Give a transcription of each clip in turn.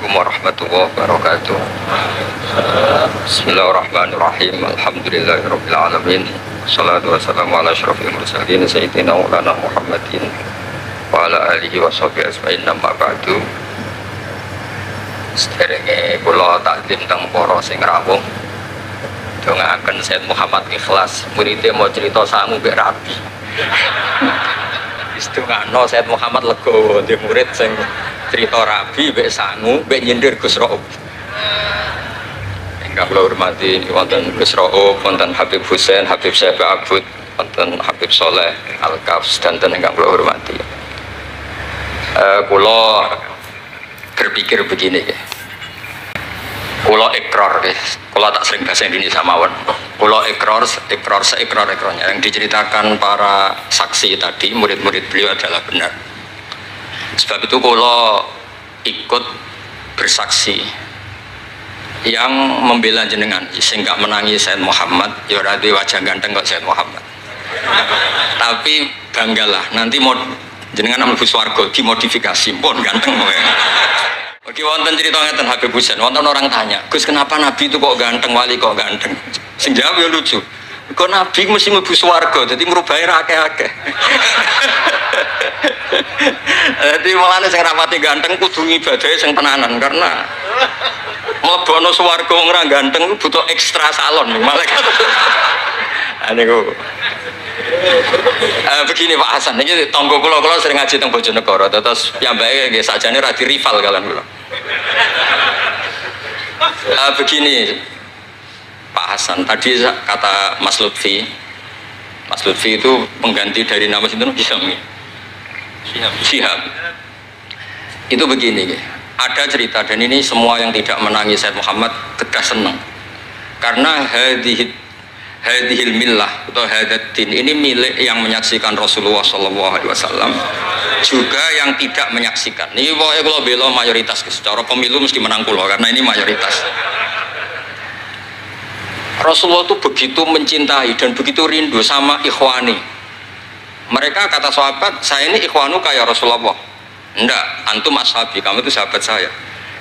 Assalamualaikum warahmatullahi wabarakatuh. Bismillahirrahmanirrahim. Alhamdulillahirabbil alamin. Wassalatu wassalamu ala asyrofil mursalin sayyidina maulana Muhammadin wa ala alihi washabihi ajmain. Amma ba'du. Sederenge kula takdim teng para sing rawuh. Dongaaken Sayyid Muhammad Ikhlas, muridé mau cerita sangu mbek rabi. Istungano Sayyid Muhammad legowo di murid sing cerita rabi mbek sangu mbek nyindir Gus Raub. Ingkang kula hormati wonten Gus Raub, wonten Habib Husain, Habib Syekh Abud, wonten Habib Soleh Al-Kafs dan ingkang kula hormati. Kula berpikir begini ya. Kula ikrar ya. Kula tak sering bahasa Indonesia mawon. Kula seikrar-ikrarnya yang diceritakan para saksi tadi, murid-murid beliau adalah benar. Sebab itu kula ikut bersaksi yang membela jenengan sehingga menangi Sayyid Muhammad. Ya ora duwe wajah ganteng kok Sayyid Muhammad. Tapi banggalah nanti mau jenengan mlebu swarga dimodifikasi pun ganteng kowe. Oke, wonten cerita ngeten Habib Husain, wonten orang tanya, Gus kenapa Nabi itu kok ganteng, wali kok ganteng? Sing jawab ya lucu. Kok Nabi mesti mlebu swarga, dadi mrubahe ra akeh-akeh. Dadi mulane sing rapati ganteng kudu ngibadahe sing tenanan karena mlebono swarga wong ora ganteng butuh ekstra salon malaikat. Niku. Begini Pak Hasan, ini tonggo kula sering ngaji teng Bojonegoro, terus piyambake nggih sakjane ra di rival kalian kula. Begini Pak Hasan, tadi kata Mas Lutfi itu pengganti dari nama sinten Syihab. Itu begini, ada cerita dan ini semua yang tidak menangis Sayyid Muhammad kedah senang karena hadhil millah atau hadatin ini milik yang menyaksikan Rasulullah SAW juga yang tidak menyaksikan. Ini pokoknya kalau bela mayoritas, secara pemilu mesti menang kula karena ini mayoritas. Rasulullah itu begitu mencintai dan begitu rindu sama ikhwani. Mereka kata sahabat, saya ini ikhwanu kayak Rasulullah. Enggak, antum ashabi, kamu itu sahabat saya.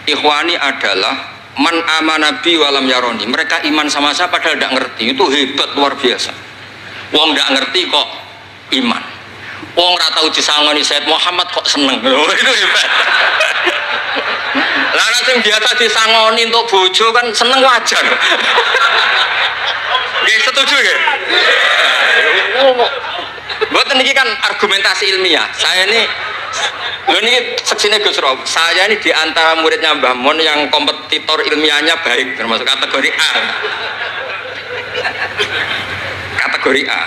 Ikhwani adalah man amanabi walam yaroni. Mereka iman sama saya padahal tidak ngerti. Itu hebat luar biasa. Wong tidak ngerti kok iman. Wong ora tau disangoni Sayyid Muhammad kok seneng. Itu hebat. Lah sing biasa disangoni untuk bojo kan seneng wajar. Nggih setuju nggih? Mboten niki kan argumentasi ilmiah. Saya ini ini seksine Gus Rob. Saya ini diantara muridnya Mbah Mun yang kompetitor ilmiahnya baik, termasuk kategori A. Kategori A.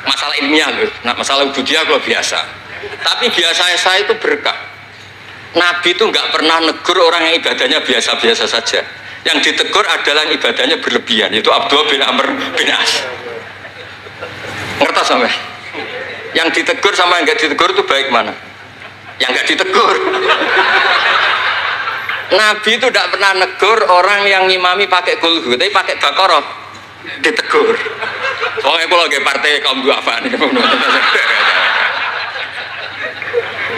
Masalah ilmiah loh. Nah, masalah ubudiyah kalau biasa. Tapi biasa saya itu berkah. Nabi itu nggak pernah negur orang yang ibadahnya biasa-biasa saja. Yang ditegur adalah yang ibadahnya berlebihan. Itu Abdullah bin Amr bin As. Ngerti sampai? Yang ditegur sama yang nggak ditegur itu baik mana? Yang nggak ditegur. Nabi itu tidak pernah negur orang yang ngimami pakai kulhu, tapi pakai Baqarah ditegur. Soalnya kalau lagi partai kaum duafa nih,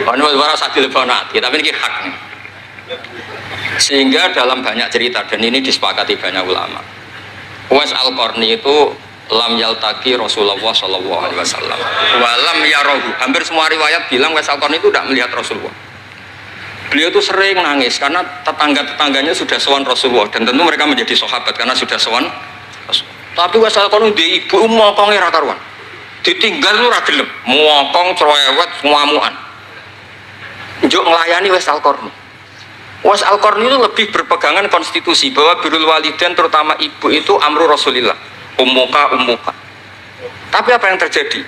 ini suara sadil bonati, tapi ini hak nih. Sehingga dalam banyak cerita dan ini disepakati banyak ulama. Uwais Al-Qarni itu lam yaltaqi Rasulullah sallallahu alaihi wasallam walam yarahu. Hampir semua riwayat bilang Uwais Al-Qarni itu tidak melihat Rasulullah. Beliau itu sering nangis karena tetangga-tetangganya sudah sowan Rasulullah dan tentu mereka menjadi sahabat karena sudah sowan Rasulullah. Tapi Uwais Al-Qarni di ibu mokonge ra karuan. Ditinggal lu ra gelem, mokong cerewet ngamukan. Njuk nglayani Uwais Al-Qarni. Uwais Al-Qarni itu lebih berpegangan konstitusi bahwa birrul walidain terutama ibu itu amru Rasulillah. Ummuka. Tapi apa yang terjadi?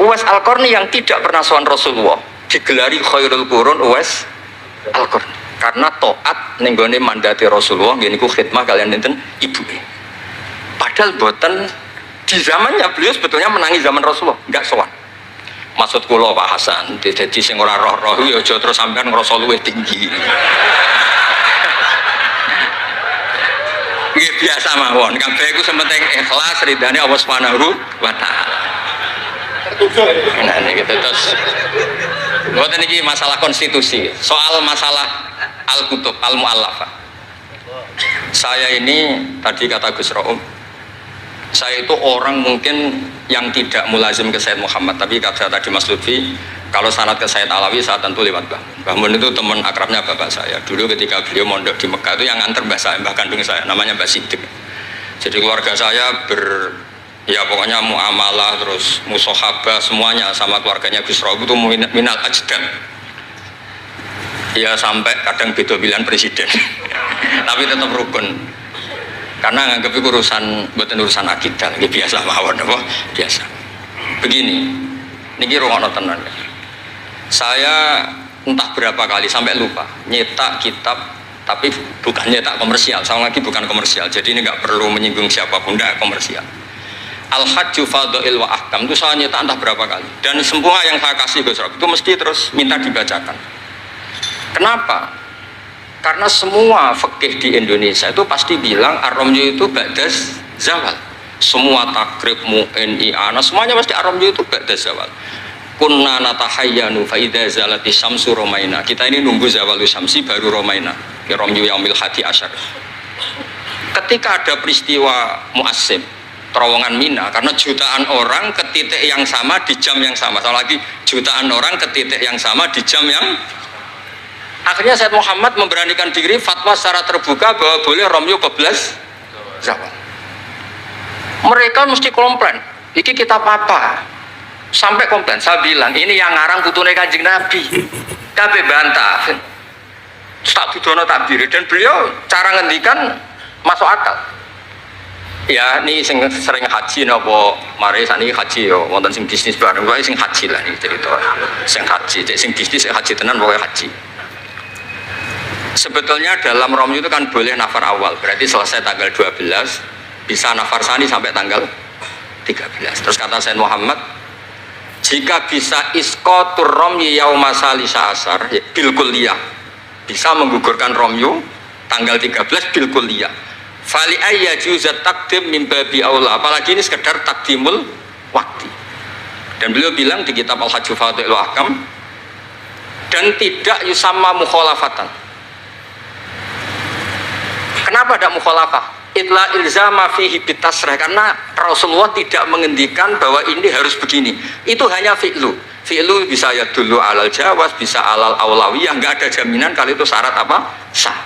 Uwais Al-Qarni yang tidak pernah sowan Rasulullah digelari khairul qurun Uwais Al-Qarni karena taat ning gone mandate Rasulullah nggih niku khidmah kalian enten ibu. Padahal boten di zamannya beliau sebetulnya menangi zaman Rasulullah, enggak sowan. Maksud kula Pak Hasan, dadi sing ora roh-roh ya aja terus sampean ngrasa luwih tinggi. Nggih biasa mawon, kabeh iku sementing ikhlas ridane Allah Subhanahu wa taala. Nah niki terus mboten iki masalah konstitusi, soal masalah al-kutub al-mu'allafah. Saya ini tadi kata Gus Raum, saya itu orang mungkin yang tidak mulazim ke Sayyid Muhammad, tapi kata tadi Mas Lutfi, kalau sanad ke Sayyid Alawi saya tentu lewat Mbah Mun. Mbah Mun itu teman akrabnya bapak saya. Dulu ketika beliau mondok di Mekah itu yang nganter mbah saya, mbah kandung saya, namanya Mbah Sidik. Jadi keluarga saya ya pokoknya muamalah terus musohabah semuanya sama keluarganya Gus Raum itu minal ajdam. Ya sampai kadang beda pilihan presiden. Tapi tetap rukun. Karena nganggep itu urusan akidah, ini biasa mawon apa? Biasa. Begini, niki rungokno tenan. Saya entah berapa kali sampai lupa nyetak kitab, tapi bukan nyetak komersial. Sama lagi bukan komersial. Jadi ini nggak perlu menyinggung siapapun, nggak komersial. Al-Hajju Fadha'il wa Ahkam itu saya nyetak entah berapa kali. Dan semua yang saya kasih Gus Rob itu mesti terus minta dibacakan. Kenapa? Karena semua fikih di Indonesia itu pasti bilang ar-ramyu itu ba'das zawal. Semua takrib mu'in i'ana semuanya pasti ar-ramyu itu ba'das zawal. Kunna natahayyanu fa idza zalati syamsu romaina. Kita ini nunggu zawalu syamsi baru romaina. Ya ramyu yaumil hadi asyar. Ketika ada peristiwa mu'assim terowongan Mina, karena jutaan orang ke titik yang sama di jam yang sama. Sama lagi jutaan orang ke titik yang sama di jam yang akhirnya Sayyid Muhammad memberanikan diri fatwa secara terbuka bahwa boleh romyu keblas zawal. Mereka mesti komplain, iki kitab apa? Sampai komplain, saya bilang ini yang ngarang putune Kanjeng Nabi. Kabeh bantah. Tak dudono takbir dan beliau cara ngendikan masuk akal. Ya ini sing sering haji napa mari saniki haji yo wonten sing bisnis bareng wae sing haji lah niki cerita. Sing haji, sing bisnis sing haji tenan pokoke haji. Sebetulnya dalam romyu itu kan boleh nafar awal, berarti selesai tanggal 12 bisa nafar sani sampai tanggal 13. Terus kata Sayyid Muhammad, jika bisa iskotur romyu yauma salisa asar bil kulliyah, bisa menggugurkan romyu tanggal 13 bil kulliyah. Fali ayya juzat takdim min babi aula, apalagi ini sekedar takdimul waktu. Dan beliau bilang di kitab Al-Hajju Fadha'il wa Ahkam, dan tidak yusamma mukhalafatan. Kenapa ada mukhalafah? Itla ilzama fihi bitasrah, karena Rasulullah tidak mengendikan bahwa ini harus begini. Itu hanya fi'lu. Fi'lu bisa ya dulu alal jawaz, bisa alal aulawiyah, nggak ada jaminan kalau itu syarat apa? Sah.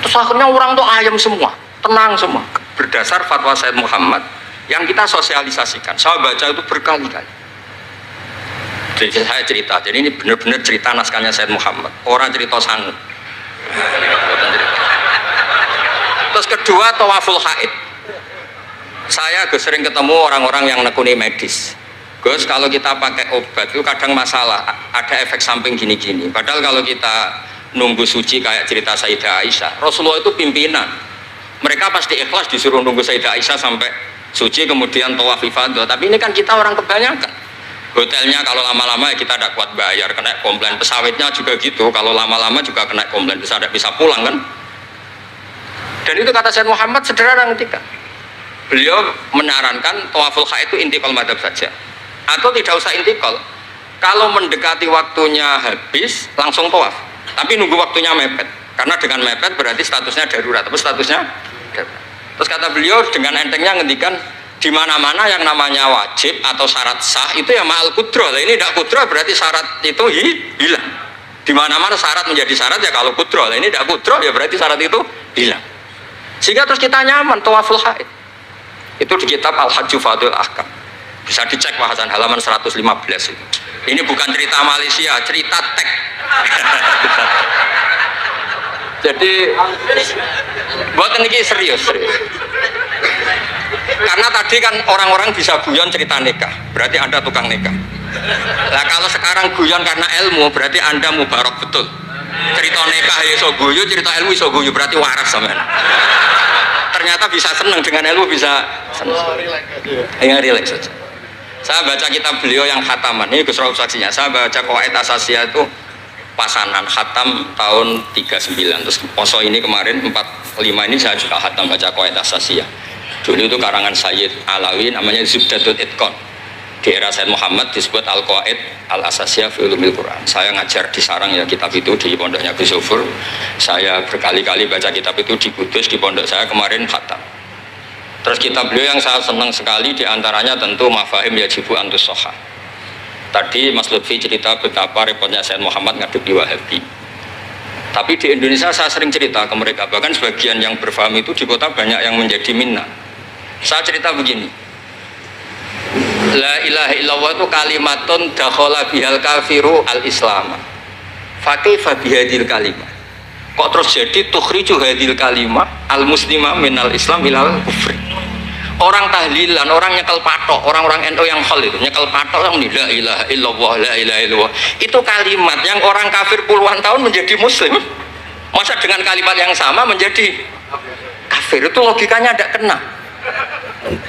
Terus akhirnya orang tuh ayam semua, tenang semua. Berdasar fatwa Sayyid Muhammad yang kita sosialisasikan. Saya baca itu berkali-kali. Jadi saya cerita, jadi ini benar-benar cerita naskahnya Sayyid Muhammad. Orang cerita sangut. Terus kedua, tawaful haid. Saya sering ketemu orang-orang yang nekuni medis. Gus, kalau kita pakai obat itu kadang masalah, ada efek samping gini-gini. Padahal kalau kita nunggu suci kayak cerita Sayyidah Aisyah, Rasulullah itu pimpinan. Mereka pasti ikhlas disuruh nunggu Sayyidah Aisyah sampai suci kemudian tawaf ifadah. Tapi ini kan kita orang kebanyakan. Hotelnya kalau lama-lama ya kita tidak kuat bayar, kena komplain. Pesawatnya juga gitu, kalau lama-lama juga kena komplain, bisa pulang kan. Dan itu kata Sayyid Muhammad sederhana ketika beliau menyarankan tawaful haid itu intikal madhab saja, atau tidak usah intikal. Kalau mendekati waktunya habis langsung tawaf, tapi nunggu waktunya mepet, karena dengan mepet berarti statusnya darurat, atau statusnya darurat. Terus kata beliau dengan entengnya ngendikan di mana-mana yang namanya wajib atau syarat sah itu ya ma'al kudro. Ini tidak kudro berarti syarat itu hilang. Di mana-mana syarat menjadi syarat ya kalau kudro. Ini tidak kudro ya berarti syarat itu hilang. Sehingga terus kita nyaman tawaful haid. Itu di kitab Al-Hajju Fadha'il Ahkam. Bisa dicek bahasan halaman 115 itu. Ini bukan cerita Malaysia, cerita tek. Jadi buat ini serius. Karena tadi kan orang-orang bisa guyon cerita nikah, berarti Anda tukang nikah. Nah kalau sekarang guyon karena ilmu, berarti Anda mubarak betul. Cerita nikah iso guyu, cerita ilmu iso guyu, berarti waras sampean. Ternyata bisa senang dengan ilmu, bisa senang. Ya relax saja. Saya baca kitab beliau yang khataman, ini Gus Rauf saksinya. Saya baca Qawaid Asasiyah itu pasanan khatam tahun 39. Terus poso ini kemarin 45 ini saya juga khatam baca Qawaid Asasiyah. Dulu itu karangan Sayyid Alawi namanya Zubdatul Itqan. Di era Said Muhammad disebut Al-Qawaid Al-Asasiyah fi Ulumil Quran. Saya ngajar di Sarang ya kitab itu di pondoknya Gus Sufur. Saya berkali-kali baca kitab itu di Kudus, di pondok saya kemarin khatam. Terus kitab beliau yang saya senang sekali diantaranya tentu Mafahim Yajibu Antus Soha. Tadi Mas Lutfi cerita betapa repotnya Said Muhammad ngadepi Wahabi. Tapi di Indonesia saya sering cerita ke mereka, bahkan sebagian yang berfaham itu di kota banyak yang menjadi minna. Saya cerita begini, la ilaha illallah itu kalimatun dakhala bihal kafiru al-islam. Fakaifa bihadil kalimah. Kok terus jadi tukhriju hadil kalimah al-muslimah minal islam ilal kufri. Orang tahlilan, orang nyekel patok, orang-orang NU yang khol itu nyekel patok yang la ilaha illallah, la ilaha illallah. Itu kalimat yang orang kafir puluhan tahun menjadi muslim. Masa dengan kalimat yang sama menjadi kafir? Itu logikanya tidak kena.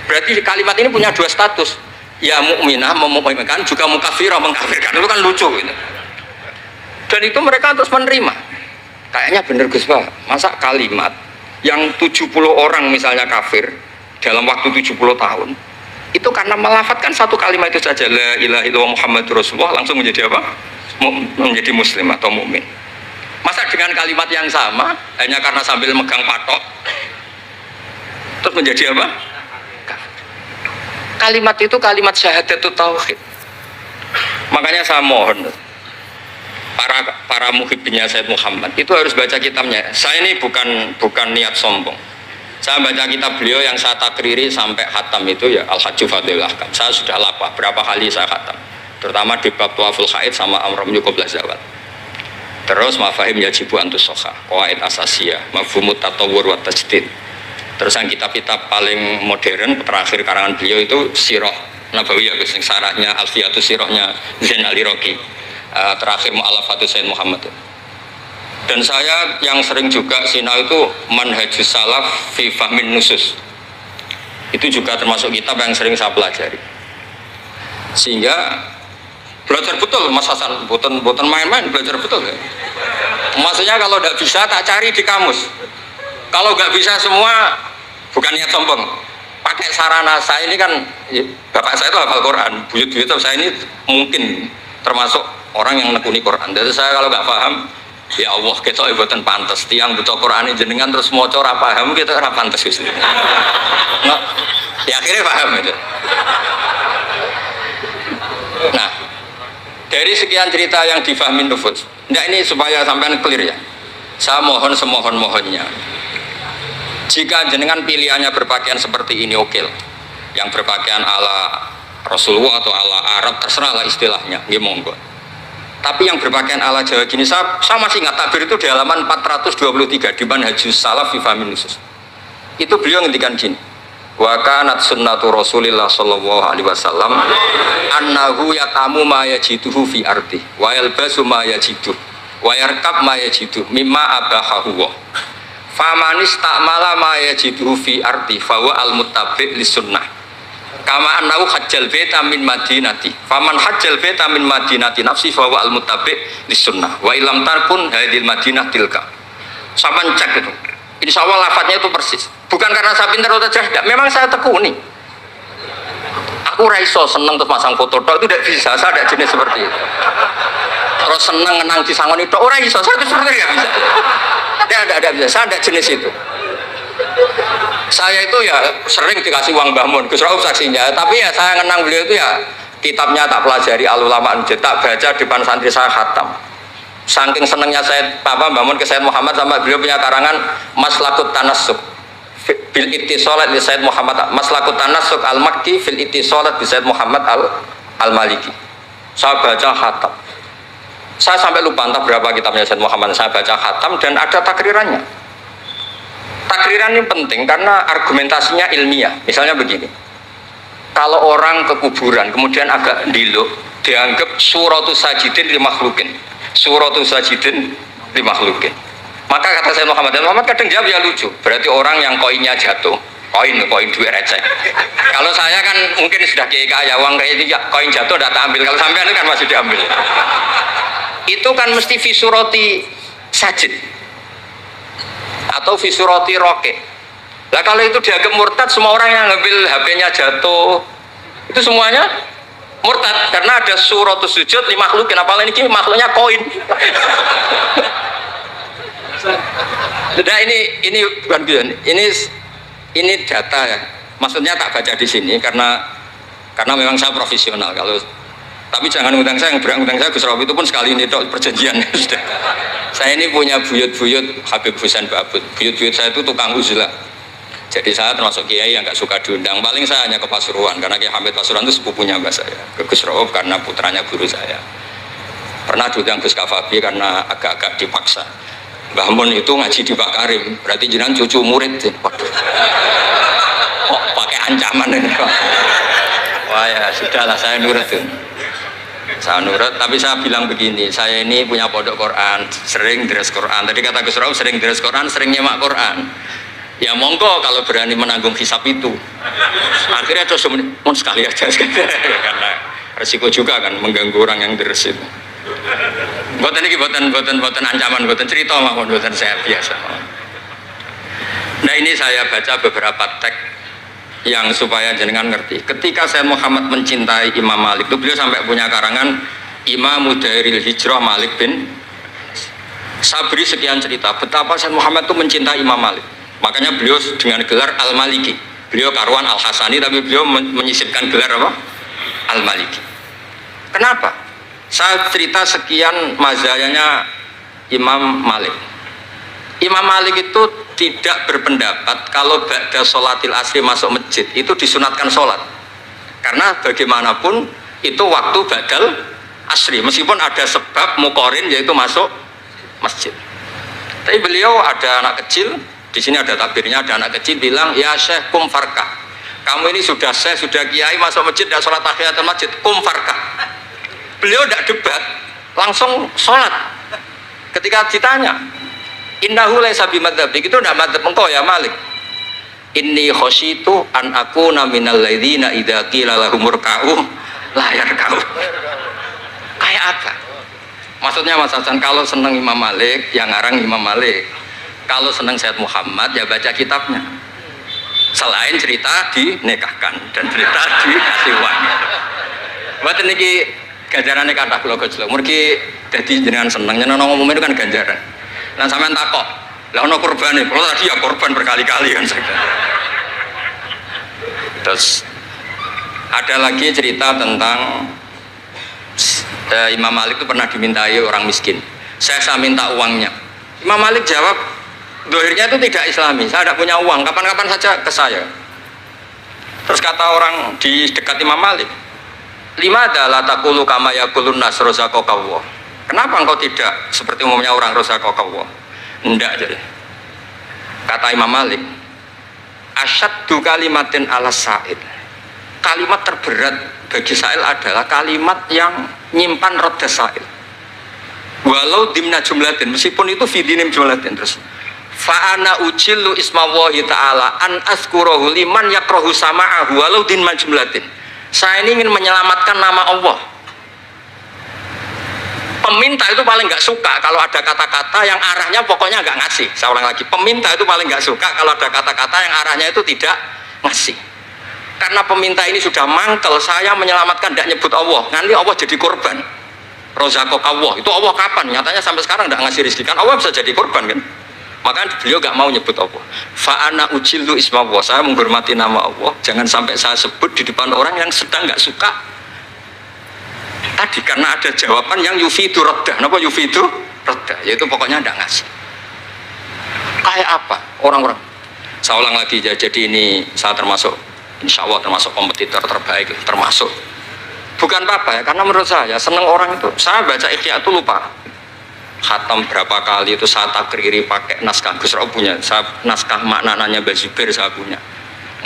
Berarti kalimat ini punya dua status. Ya mukminah memukminkan, juga mukafirah mengkafirkan. Itu kan lucu gitu. Dan itu mereka terus menerima. Kayaknya bener Gus Pak, masa kalimat yang 70 orang misalnya kafir dalam waktu 70 tahun itu karena melafatkan satu kalimat itu saja, la ilaha illallah Muhammadur Rasulullah, langsung menjadi apa? Menjadi muslim atau mukmin. Masa dengan kalimat yang sama hanya karena sambil megang patok terus menjadi apa? Kalimat itu kalimat syahadatul tauhid. Makanya saya mohon para muhibbinya Said Muhammad itu harus baca kitabnya. Saya ini bukan niat sombong. Saya baca kitab beliau yang saya takriri sampai khatam itu ya Al-Hajju Fadlul Ahkam. Saya sudah lapah berapa kali saya khatam. Terutama di bab Tuaful Haid sama Amram Yukoblah Zawad. Terus Mafahim Yajibu Antus Soha, Qawaid Asasiyah, Mafhumut Tatawur wa Tajdid. Terus yang kitab-kitab paling modern terakhir karangan beliau itu Sirah Nabawiyah, syaratnya Alfiyatus Sirahnya Zain al-Iraqi. Terakhir Mu'alafatus Sayyid Muhammad. Dan saya yang sering juga sinau itu Manhajus Salaf fi Fahmin Nusus. Itu juga termasuk kitab yang sering saya pelajari. Sehingga belajar betul Mas Hasan, boten main-main, belajar betul ya. Maksudnya kalau tidak bisa tak cari di kamus. Kalau nggak bisa semua bukan niat sombong. Pakai sarana saya ini kan bapak saya itu hafal Quran, buyut-buyut saya ini mungkin termasuk orang yang nekuni Quran. Jadi saya kalau nggak paham, ya Allah kita ibadah pantas. Tiang butuh Quran ini jenengan terus mau ora paham kita ora pantas gitu. Nah, ya akhirnya paham itu. Nah, dari sekian cerita yang difahami nufus, nah ini supaya sampean clear ya. Saya mohon semohon-mohonnya. Jika jenengan pilihannya berpakaian seperti ini oke. Yang berpakaian ala Rasulullah atau ala Arab terserah lah istilahnya, nggih monggo. Tapi yang berpakaian ala Jawa gini, saya masih ingat takbir itu di halaman 423 di Manhajus Salaf fi Fahmin Nusus. Itu beliau ngendikan gini, wa kanat sunnatu Rasulillah sallallahu alaihi wasallam annahu yatamu ma yajiduhu fi ardi wa yalbasu ma yajiduhu wa yarkab ma yajiduhu mimma abahahu wa famanis ta'mala ma yajiduhu fi ardi fawa al-muttabi' li sunnah kama annahu hajjal baita min madinati faman hajjal baita min madinati nafsi fawa al-muttabi' li sunnah wa ilam tarkun hadil madinah tilka. Saman cek itu insya Allah lafadznya itu persis, bukan karena saya pintar atau cerdas, memang saya tekuni. Aku raiso seneng terus masang foto tok itu tidak bisa, saya tidak jenis seperti itu. Terus seneng ngenang di sangon itu orang iso, saya itu sebenarnya nggak bisa. Tidak bisa, saya tidak jenis itu. Saya itu ya sering dikasih uang Mbah Mun, Gus Rauf saksinya, tapi ya saya ngenang beliau itu ya kitabnya tak pelajari al-ulama tak baca depan santri saya khatam. Saking senengnya saya Mbah Mun ke Said Muhammad sama beliau punya karangan Maslakut Tanassuk bil ittisalat li Said Muhammad, Maslakut Tanassuk al-Makki fil ittisalat bi Said Muhammad al-Maliki. Saya baca khatam. Saya sampai lupa entah berapa kitabnya Said Muhammad, saya baca khatam dan ada takrirannya. Takriran ini penting karena argumentasinya ilmiah. Misalnya begini, kalau orang ke kuburan kemudian agak diluk, dianggap suratus sajidin li makhlukin, suratus sajidin li makhlukin. Maka kata Said Muhammad, dan Muhammad kadang jawab ya lucu, berarti orang yang koinnya jatuh, koin duit receh. Kalau saya kan mungkin sudah kaya uang kayak ini, koin jatuh udah tak ambil, kalau sampean itu kan masih diambil. Itu kan mesti fisuroti sajid atau fisuroti roke. Lah kalau itu dianggap murtad, semua orang yang ngambil HP-nya jatuh, itu semuanya Murtad karena ada suratus sujud li makhlukin, apalagi ini makhluknya koin. Nah ini bukan guyon, ini data ya. Maksudnya tak baca di sini karena memang saya profesional. Kalau tapi jangan ngundang saya, yang berang saya Gus Rawi itu pun sekali ini dok perjanjian. Saya ini punya buyut-buyut Habib Husain Ba'bud. Buyut-buyut saya itu tukang uzlah. Jadi saya termasuk kiai yang nggak suka diundang. Paling saya hanya ke Pasuruan karena Kiai Hamid Pasuruan itu sepupunya mbak saya. Ke Gus Rawi karena putranya guru saya. Pernah diundang Gus Kafabi karena agak-agak dipaksa. Mbah Mun itu ngaji di Pak Karim, berarti jenengan cucu murid. Waduh. Kok pakai ancaman ini Pak. Wah ya sudahlah, saya nurut tuh. Saya nurut, tapi saya bilang begini, saya ini punya pondok Quran, sering deres Quran. Tadi kata Gus Rauf sering deres Quran, sering nyemak Quran. Ya monggo kalau berani menanggung hisab itu. Akhirnya terus sekali aja karena resiko juga kan mengganggu orang yang deres itu. Buatan ini buatan ancaman, buatan cerita maupun buatan saya biasa. Nah ini saya baca beberapa teks yang supaya jenengan ngerti. Ketika Sayyid Muhammad mencintai Imam Malik itu beliau sampai punya karangan Imam Mudairil Hijrah Malik bin. Saya beri sekian cerita betapa Sayyid Muhammad itu mencintai Imam Malik. Makanya beliau dengan gelar Al-Maliki. Beliau karuan Al-Hasani tapi beliau menyisipkan gelar apa? Al-Maliki. Kenapa? Saya cerita sekian mazhayanya Imam Malik. Imam Malik itu tidak berpendapat kalau ba'da sholatil asri masuk masjid itu disunatkan sholat, karena bagaimanapun itu waktu ba'dal asri meskipun ada sebab mukorin yaitu masuk masjid. Tapi beliau ada anak kecil di sini, ada tabirnya, ada anak kecil bilang ya syekh kum farkah, kamu ini sudah syekh sudah kiai masuk masjid dan sholat tahiyatul masjid, kum farkah. Beliau tidak debat, langsung sholat. Ketika ditanya innahu laisa bimadzhabik, itu tidak madzhab engkau ya Malik. Inni khosyitu an akuna minal ladzina idza qila lahum ruk'u la yarka'u. Kayak apa? Maksudnya Mas Hasan, kalau senang Imam Malik yang ngarang Imam Malik, kalau senang Sayyid Muhammad ya baca kitabnya. Selain cerita dinikahkan dan cerita dikasih uang. Buat ini ganjarannya kata kula gojlok. Mergi dadi jenengan seneng nyeneng ngomong itu kan ganjaran. Nah sampean takok, lah ono korbane, kalau tadi ya korban berkali-kali kan saya. Terus ada lagi cerita tentang Imam Malik itu pernah dimintai orang miskin. Saya minta uangnya. Imam Malik jawab, dohirnya itu tidak Islami. Saya tidak punya uang, kapan-kapan saja ke saya. Terus kata orang di dekat Imam Malik, lima adalah takulu kama yakulun nas rozaqallah. Kenapa engkau tidak seperti umumnya orang rozaqallah? Enggak jadi. Kata Imam Malik, asyaddu kalimatin ala sa'il. Kalimat terberat bagi sa'il adalah kalimat yang nyimpan roda sa'il. Walau dimna jumlatin, meskipun itu fidinim jumlatin. Terus fa'ana ujillu ismawahi ta'ala an azkurahu liman yakrohu sama'ahu walau dimna jumlatin. Saya ini ingin menyelamatkan nama Allah. Peminta itu paling nggak suka kalau ada kata-kata yang arahnya pokoknya nggak ngasih. Saya ulang lagi, peminta itu paling nggak suka kalau ada kata-kata yang arahnya itu tidak ngasih. Karena peminta ini sudah mangkel, saya menyelamatkan tidak nyebut Allah, nanti Allah jadi korban. Rozakok Allah, itu Allah kapan? Nyatanya sampai sekarang tidak ngasih rezeki, kan Allah bisa jadi korban kan? Maka beliau nggak mau nyebut Allah. Fa'ana ujillu ismawah, saya menghormati nama Allah, jangan sampai saya sebut di depan orang yang sedang nggak suka. Tadi karena ada jawaban yang yufidu raddah. Kenapa yufidu raddah? Yaitu pokoknya tidak ngasih. Kayak apa orang-orang? Saya ulang lagi, jadi ini saya termasuk, insya Allah termasuk kompetitor terbaik, termasuk. Bukan apa ya, karena menurut saya seneng orang itu. Saya baca Ihya itu lupa. Khatam berapa kali itu saya takriri pakai naskah Gus Rauf punya. Saya naskah maknanya Mbah Zubair saya punya.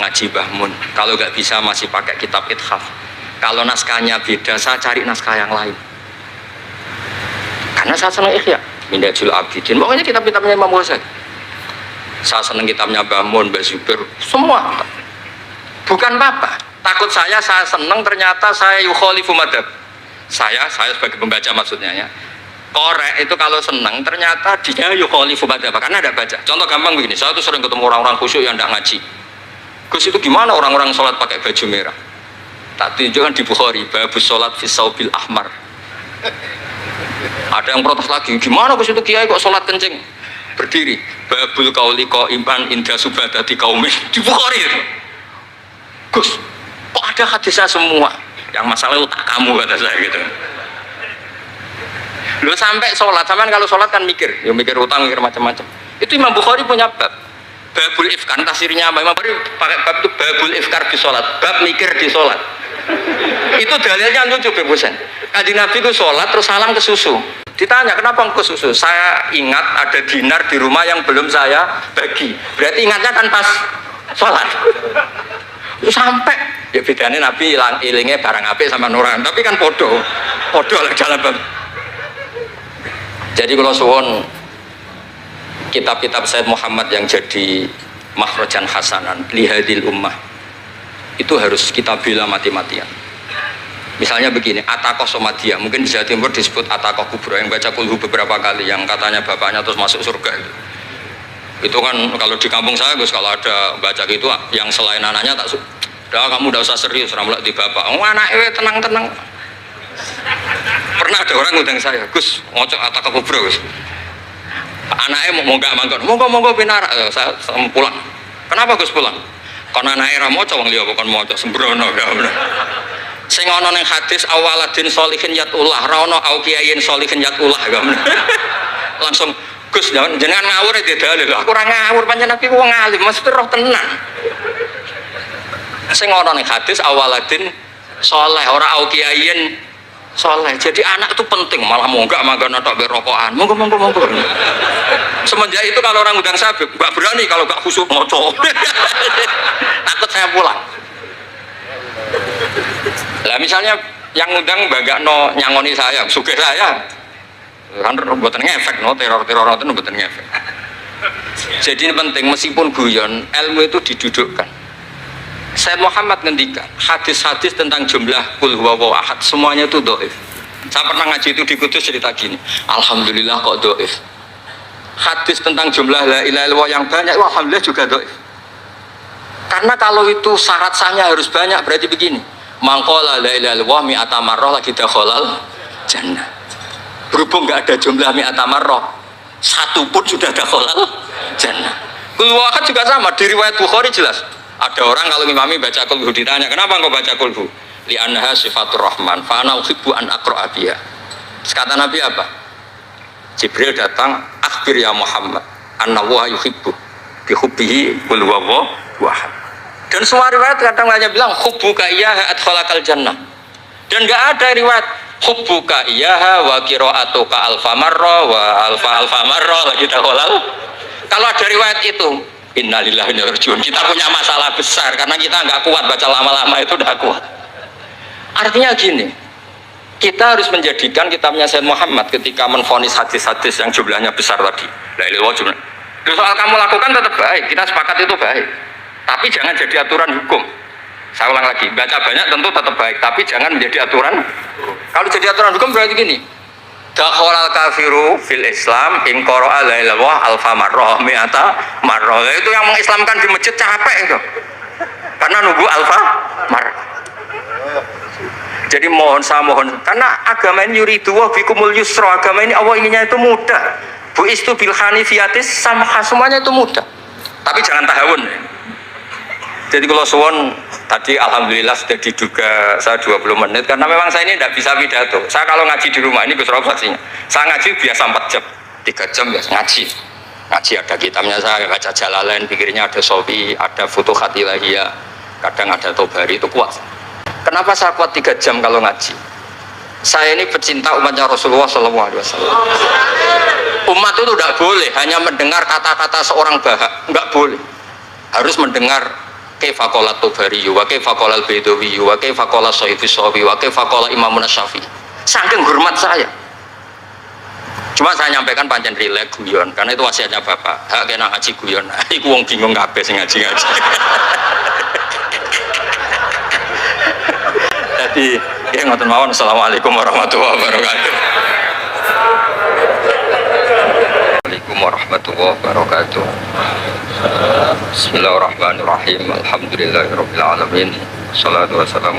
Ngaji Mbah Mun. Kalau nggak bisa masih pakai kitab Ithaf. Kalau naskahnya beda, saya cari naskah yang lain. Karena saya senang Ihya, Minhajul Abidin. Pokoknya kitab-kitabnya Imam Ghazali. Saya senang kitabnya Mbah Mun, Mbah Zubair, semua. Bukan apa-apa. Takut saya senang ternyata saya yukhalifu madhab. Saya sebagai pembaca maksudnya ya. Korek itu kalau senang ternyata dia yukhalifu madhab karena ada baca. Contoh gampang begini, saya tuh sering ketemu orang-orang khusyuk yang tidak ngaji. Gus itu gimana orang-orang sholat pakai baju merah? Tak tunjukkan di Bukhari, babus sholat fi saubil ahmar. Ada yang protes lagi, gimana Gus itu kiai kok sholat kencing berdiri? Babul qauli qaiman inda subadati qaumin di Bukhari. Gus, kok ada hadisnya semua? Yang masalah otak kamu kata saya gitu. Lu sampai sholat, sampean kalau sholat kan mikir, ya mikir utang, mikir macam-macam. Itu Imam Bukhari punya bab. Babul ifkar, tafsirnya apa? Imam Bukhari pakai bab itu babul ifkar di sholat, bab mikir di sholat. Itu dalilnya lucu Bebosen. Kanjeng Nabi itu sholat terus salam ke susu. Ditanya kenapa ke susu? Saya ingat ada dinar di rumah yang belum saya bagi. Berarti ingatnya kan pas sholat. Sampai ya bedanya Nabi ilingnya barang apik sama nuran, tapi kan podo lah dalam bab. Jadi kalau suwon kitab-kitab Sayyid Muhammad yang jadi makhrajan hasanan lihadil ummah itu harus kita bela mati-matian. Misalnya begini, Ataqah Somadiyah, mungkin di Jawa Timur disebut Ataqah Kubro, yang baca kulhu beberapa kali, yang katanya bapaknya terus masuk surga itu kan kalau di kampung saya Gus, kalau ada baca gitu yang selain anaknya tak udah kamu udah usah serius ramlah di bapak, oh anaknya tenang-tenang. Pernah ada orang ngundang saya, Gus ngocok Ataqah Kubro Gus, anaknya mau nggak mangkon, monggo pinara, saya pulang. Kenapa Gus pulang? Karena anaknya mau coba ngeliat bukan mau coba sembrono ya benar. Sing ana ning hadis awaladin sholihin yatullah ra ono au kiyayin sholihin yatullah ya benar. Langsung Gus jenengan ngawur ya dalil. Aku ora ngawur pancen Nabi wong alim mesti roh tenan. Sing ana ning hadis awaladin sholeh ora au kiyayin soleh. Jadi anak itu penting, malah monggak mangga natok berokokan. Monggo. Semenjak itu kalau orang undang saya enggak berani kalau enggak khusyuk ngocok. Takut saya pulang. Lah misalnya yang undang Mbak nyangoni saya, sugih saya. Kan mboten ngefek no, teror itu mboten ngefek. Jadi ini penting, meskipun guyon, ilmu itu didudukkan. Sayyid Muhammad ngendikan hadis-hadis tentang jumlah kul huwallahu ahad semuanya itu dhaif. Saya pernah ngaji itu di Kudus cerita gini, alhamdulillah kok dhaif. Hadis tentang jumlah la ilaha illallah yang banyak alhamdulillah juga dhaif. Karena kalau itu syarat sahnya harus banyak, berarti begini, mangqala la ilaha illallah mi'ata marrah lagi dakhalal jannah. Berhubung enggak ada jumlah mi'ata marrah, satu pun sudah dakhalal jannah. Kul huwallahu ahad juga sama, di riwayat Bukhari jelas. Ada orang kalau imami baca kulhu ditanya, kenapa engkau baca kulhu? Li'annaha sifatur rahman, fa'ana uhibbu an aqra'a biha. Kata Nabi apa? Jibril datang, akhbir ya Muhammad, anna wa yuhibbu bihubbihi kul huwallahu ahad. Dan semua riwayat kadang hanya bilang hubbuka iyyaha adkhalakal jannah. Dan enggak ada riwayat hubbuka iyyaha wa qira'atuka alfa marra wa alfa marra lagi dakhalal. Kalau ada riwayat itu innalillahi wa inna ilaihi raji'un, kita punya masalah besar karena kita nggak kuat baca lama-lama itu udah kuat. Artinya gini, kita harus menjadikan kitabnya Sayyid Muhammad ketika menvonis hadis-hadis yang jumlahnya besar tadi. La ilaha illallah. Soal kamu lakukan tetap baik, kita sepakat itu baik. Tapi jangan jadi aturan hukum. Saya ulang lagi, baca banyak tentu tetap baik, tapi jangan menjadi aturan. Kalau jadi aturan hukum berarti gini. Dakhalal kafiru fil Islam in qara'a la ilaha illallah alfa marrah mi'ata marrah. Itu yang mengislamkan di masjid capek itu. Karena nunggu alfa marrah. Jadi saya mohon karena agama ini yuridu wa bikumul yusra, agama ini Allah inginnya itu mudah. Buistu bil hanifiyatis samha, semuanya itu mudah. Tapi jangan tahawun. Jadi kalau suwon tadi alhamdulillah sudah diduga saya 20 menit karena memang saya ini tidak bisa pidato. Saya kalau ngaji di rumah ini Gus Rob saksinya. Saya ngaji biasa 4 jam, 3 jam biasa ngaji. Ngaji ada kitabnya saya baca Jalalain, pikirnya ada Sofi, ada Futuhat Ilahiyah, kadang ada Tobari, itu kuat. Kenapa saya kuat 3 jam kalau ngaji? Saya ini pecinta umatnya Rasulullah SAW. Umat itu tidak boleh hanya mendengar kata-kata seorang bahak, enggak boleh. Harus mendengar kaifa qala Tobari, wa kaifa qala Al-Baidawi, wa kaifa qala Shahifus Shafi, wa kaifa qala Imamun Syafi'i. Saking hormat saya. Cuma saya nyampaikan pancen rileks guyon karena itu wasiatnya Bapak. Hak kena ngaji guyon. Iku wong bingung kabeh sing ngaji-ngaji. Jadi, ya ngoten mawon. Assalamualaikum warahmatullahi wabarakatuh. Assalamualaikum warahmatullahi wabarakatuh. Bismillahirrahmanirrahim. Alhamdulillahirabbil alamin. Shalatu wassalamu